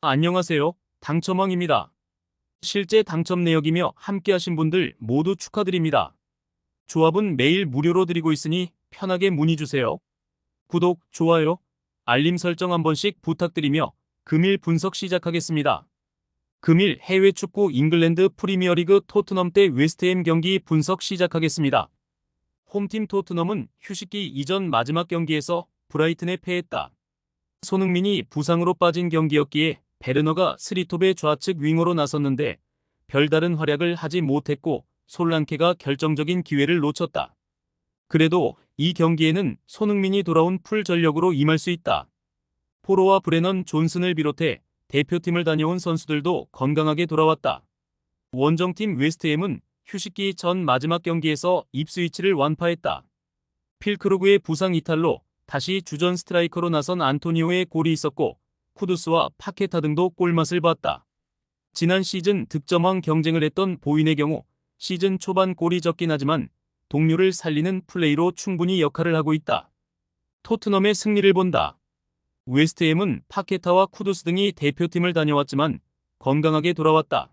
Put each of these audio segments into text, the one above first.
안녕하세요. 당첨왕입니다. 실제 당첨 내역이며 함께하신 분들 모두 축하드립니다. 조합은 매일 무료로 드리고 있으니 편하게 문의주세요. 구독, 좋아요, 알림 설정 한 번씩 부탁드리며 금일 분석 시작하겠습니다. 금일 해외 축구 잉글랜드 프리미어리그 토트넘 대 웨스트햄 경기 분석 시작하겠습니다. 홈팀 토트넘은 휴식기 이전 마지막 경기에서 브라이튼에 패했다. 손흥민이 부상으로 빠진 경기였기에 베르너가 스리톱의 좌측 윙어로 나섰는데 별다른 활약을 하지 못했고 솔랑케가 결정적인 기회를 놓쳤다. 그래도 이 경기에는 손흥민이 돌아온 풀 전력으로 임할 수 있다. 포로와 브레넌 존슨을 비롯해 대표팀을 다녀온 선수들도 건강하게 돌아왔다. 원정팀 웨스트햄은 휴식기 전 마지막 경기에서 입스위치를 완파했다. 필크루그의 부상 이탈로 다시 주전 스트라이커로 나선 안토니오의 골이 있었고 쿠두스와 파케타 등도 골맛을 봤다. 지난 시즌 득점왕 경쟁을 했던 보인의 경우 시즌 초반 골이 적긴 하지만 동료를 살리는 플레이로 충분히 역할을 하고 있다. 토트넘의 승리를 본다. 웨스트햄은 파케타와 쿠두스 등이 대표팀을 다녀왔지만 건강하게 돌아왔다.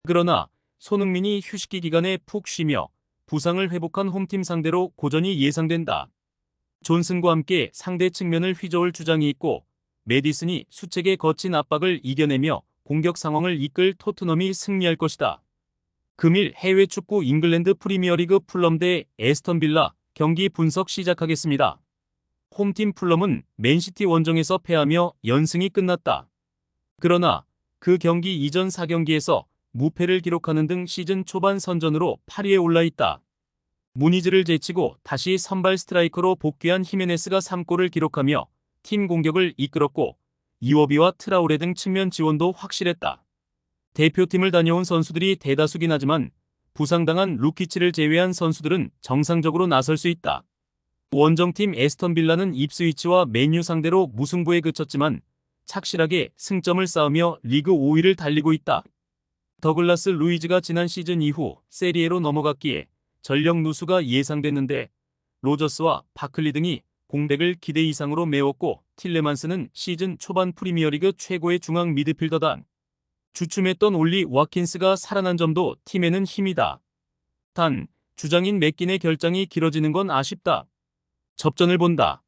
그러나 손흥민이 휴식기 기간에 푹 쉬며 부상을 회복한 홈팀 상대로 고전이 예상된다. 존슨과 함께 상대 측면을 휘저을 주장이 있고 메디슨이 수책의 거친 압박을 이겨내며 공격 상황을 이끌 토트넘이 승리할 것이다. 금일 해외 축구 잉글랜드 프리미어리그 풀럼 대 에스턴 빌라 경기 분석 시작하겠습니다. 홈팀 풀럼은 맨시티 원정에서 패하며 연승이 끝났다. 그러나 그 경기 이전 4경기에서 무패를 기록하는 등 시즌 초반 선전으로 8위에 올라 있다. 무니즈를 제치고 다시 선발 스트라이커로 복귀한 히메네스가 3골을 기록하며 팀 공격을 이끌었고 이워비와 트라우레 등 측면 지원도 확실했다. 대표팀을 다녀온 선수들이 대다수긴 하지만 부상당한 루키치를 제외한 선수들은 정상적으로 나설 수 있다. 원정팀 에스턴 빌라는 입스위치와 맨유 상대로 무승부에 그쳤지만 착실하게 승점을 쌓으며 리그 5위를 달리고 있다. 더글라스 루이즈가 지난 시즌 이후 세리에로 넘어갔기에 전력 누수가 예상됐는데 로저스와 바클리 등이 공백을 기대 이상으로 메웠고 틸레만스는 시즌 초반 프리미어리그 최고의 중앙 미드필더다. 주춤했던 올리 와킨스가 살아난 점도 팀에는 힘이다. 단 주장인 맥긴의 결장이 길어지는 건 아쉽다. 접전을 본다.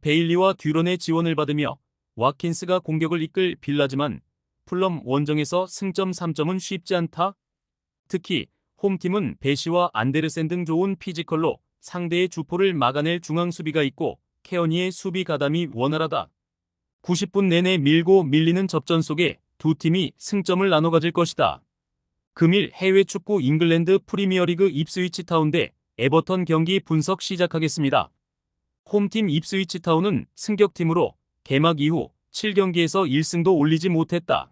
베일리와 듀런의 지원을 받으며 와킨스가 공격을 이끌 빌라지만 풀럼 원정에서 승점 3점은 쉽지 않다. 특히 홈팀은 베시와 안데르센 등 좋은 피지컬로 상대의 주포를 막아낼 중앙 수비가 있고 케어니의 수비 가담이 원활하다. 90분 내내 밀고 밀리는 접전 속에 두 팀이 승점을 나눠 가질 것이다. 금일 해외 축구 잉글랜드 프리미어리그 입스위치 타운 대 에버턴 경기 분석 시작하겠습니다. 홈팀 입스위치 타운은 승격팀으로 개막 이후 7경기에서 1승도 올리지 못했다.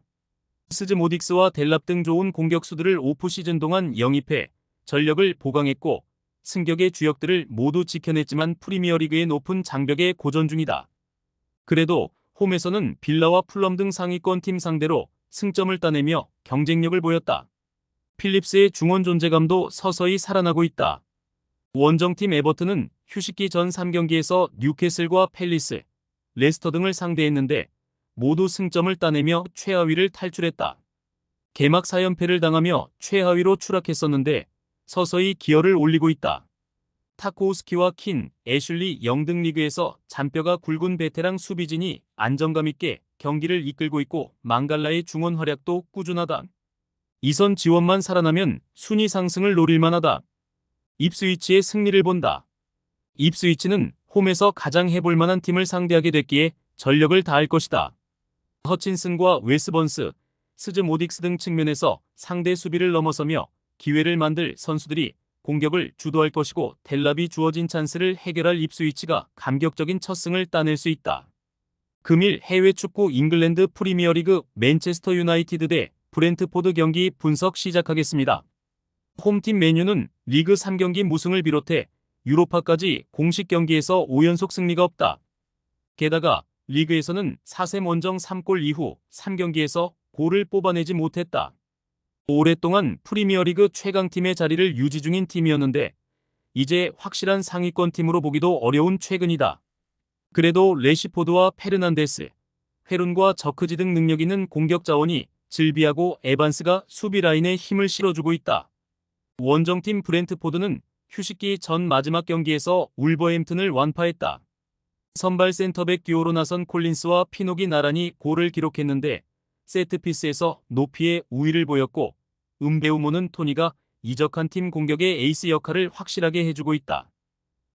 스즈 모딕스와 델랍 등 좋은 공격수들을 오프시즌 동안 영입해 전력을 보강했고 승격의 주역들을 모두 지켜냈지만 프리미어리그의 높은 장벽에 고전 중이다. 그래도 홈에서는 빌라와 풀럼 등 상위권 팀 상대로 승점을 따내며 경쟁력을 보였다. 필립스의 중원 존재감도 서서히 살아나고 있다. 원정팀 에버튼은 휴식기 전 3경기에서 뉴캐슬과 팰리스, 레스터 등을 상대했는데 모두 승점을 따내며 최하위를 탈출했다. 개막 4연패를 당하며 최하위로 추락했었는데 서서히 기어를 올리고 있다. 타코우스키와 킨, 애슐리 영 등 리그에서 잔뼈가 굵은 베테랑 수비진이 안정감 있게 경기를 이끌고 있고 망갈라의 중원 활약도 꾸준하다. 이선 지원만 살아나면 순위 상승을 노릴 만하다. 입스위치의 승리를 본다. 입스위치는 홈에서 가장 해볼 만한 팀을 상대하게 됐기에 전력을 다할 것이다. 허친슨과 웨스번스, 스즈 모딕스 등 측면에서 상대 수비를 넘어서며 기회를 만들 선수들이 공격을 주도할 것이고 델랍이 주어진 찬스를 해결할 입스위치가 감격적인 첫 승을 따낼 수 있다. 금일 해외 축구 잉글랜드 프리미어리그 맨체스터 유나이티드 대 브렌트포드 경기 분석 시작하겠습니다. 홈팀 맨유는 리그 3경기 무승을 비롯해 유로파까지 공식 경기에서 5연속 승리가 없다. 게다가 리그에서는 4셈 원정 3골 이후 3경기에서 골을 뽑아내지 못했다. 오랫동안 프리미어리그 최강팀의 자리를 유지 중인 팀이었는데 이제 확실한 상위권 팀으로 보기도 어려운 최근이다. 그래도 레시포드와 페르난데스, 회룬과 저크지 등 능력 있는 공격 자원이 질비하고 에반스가 수비 라인에 힘을 실어주고 있다. 원정팀 브렌트포드는 휴식기 전 마지막 경기에서 울버햄튼을 완파했다. 선발 센터백 듀오로 나선 콜린스와 피녹이 나란히 골을 기록했는데 세트피스에서 높이의 우위를 보였고 음배우모는 토니가 이적한 팀 공격의 에이스 역할을 확실하게 해주고 있다.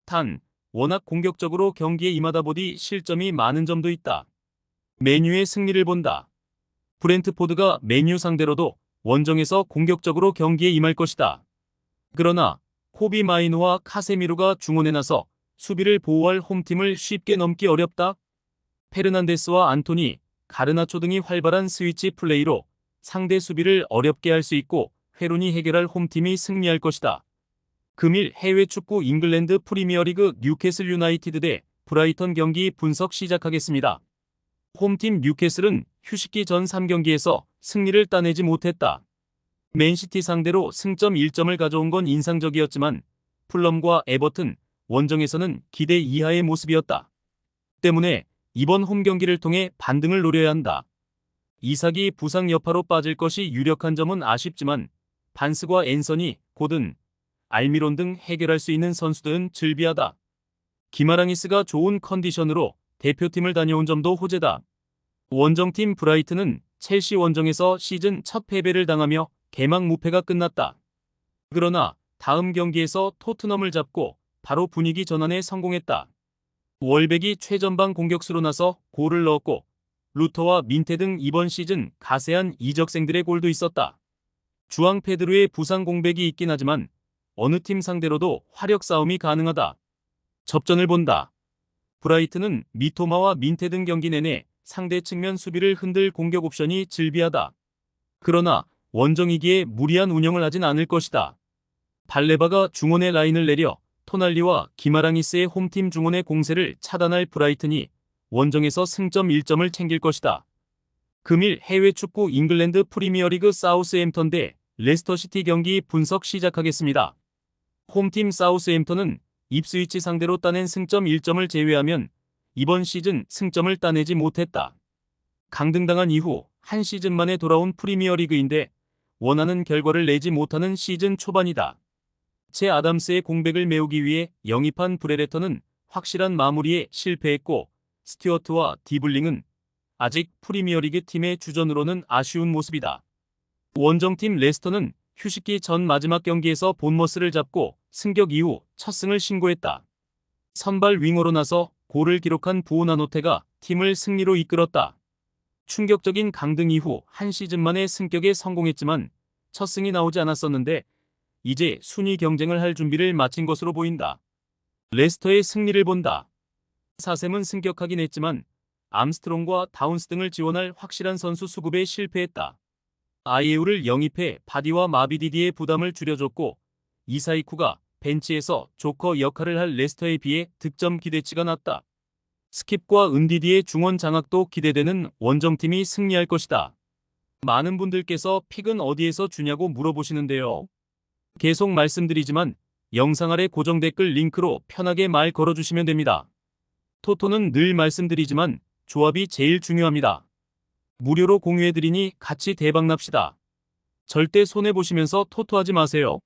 단, 워낙 공격적으로 경기에 임하다 보니 실점이 많은 점도 있다. 맨유의 승리를 본다. 브렌트포드가 맨유 상대로도 원정에서 공격적으로 경기에 임할 것이다. 그러나 코비 마이노와 카세미로가 중원에 나서 수비를 보호할 홈팀을 쉽게 넘기 어렵다. 페르난데스와 안토니, 가르나초 등이 활발한 스위치 플레이로 상대 수비를 어렵게 할 수 있고 회룬이 해결할 홈팀이 승리할 것이다. 금일 해외 축구 잉글랜드 프리미어리그 뉴캐슬 유나이티드 대 브라이턴 경기 분석 시작하겠습니다. 홈팀 뉴캐슬은 휴식기 전 3경기에서 승리를 따내지 못했다. 맨시티 상대로 승점 1점을 가져온 건 인상적이었지만 풀럼과 에버튼, 원정에서는 기대 이하의 모습이었다. 때문에 이번 홈 경기를 통해 반등을 노려야 한다. 이삭이 부상 여파로 빠질 것이 유력한 점은 아쉽지만 반스과 앤서니, 고든, 알미론 등 해결할 수 있는 선수들은 즐비하다. 기마랑이스가 좋은 컨디션으로 대표팀을 다녀온 점도 호재다. 원정팀 브라이튼은 첼시 원정에서 시즌 첫 패배를 당하며 개막 무패가 끝났다. 그러나 다음 경기에서 토트넘을 잡고 바로 분위기 전환에 성공했다. 월백이 최전방 공격수로 나서 골을 넣었고 루터와 민테 등 이번 시즌 가세한 이적생들의 골도 있었다. 주앙 페드로의 부상 공백이 있긴 하지만 어느 팀 상대로도 화력 싸움이 가능하다. 접전을 본다. 브라이튼은 미토마와 민테 등 경기 내내 상대 측면 수비를 흔들 공격 옵션이 질비하다. 그러나 원정이기에 무리한 운영을 하진 않을 것이다. 발레바가 중원의 라인을 내려 토날리와 기마랑이스의 홈팀 중원의 공세를 차단할 브라이튼이 원정에서 승점 1점을 챙길 것이다. 금일 해외 축구 잉글랜드 프리미어리그 사우스햄턴 대 레스터시티 경기 분석 시작하겠습니다. 홈팀 사우스햄턴은 입스위치 상대로 따낸 승점 1점을 제외하면 이번 시즌 승점을 따내지 못했다. 강등당한 이후 한 시즌 만에 돌아온 프리미어리그인데 원하는 결과를 내지 못하는 시즌 초반이다. 제 아담스의 공백을 메우기 위해 영입한 브레레턴은 확실한 마무리에 실패했고 스튜어트와 디블링은 아직 프리미어리그 팀의 주전으로는 아쉬운 모습이다. 원정팀 레스터는 휴식기 전 마지막 경기에서 본머스를 잡고 승격 이후 첫 승을 신고했다. 선발 윙어로 나서 골을 기록한 부오나노테가 팀을 승리로 이끌었다. 충격적인 강등 이후 한 시즌 만에 승격에 성공했지만 첫 승이 나오지 않았었는데 이제 순위 경쟁을 할 준비를 마친 것으로 보인다. 레스터의 승리를 본다. 사셈은 승격하긴 했지만 암스트롱과 다운스 등을 지원할 확실한 선수 수급에 실패했다. 아이에우를 영입해 바디와 마비디디의 부담을 줄여줬고 이사이쿠가 벤치에서 조커 역할을 할 레스터에 비해 득점 기대치가 낮다. 스킵과 은디디의 중원 장악도 기대되는 원정팀이 승리할 것이다. 많은 분들께서 픽은 어디에서 주냐고 물어보시는데요. 계속 말씀드리지만 영상 아래 고정 댓글 링크로 편하게 말 걸어주시면 됩니다. 토토는 늘 말씀드리지만 조합이 제일 중요합니다. 무료로 공유해드리니 같이 대박납시다. 절대 손해보시면서 토토하지 마세요.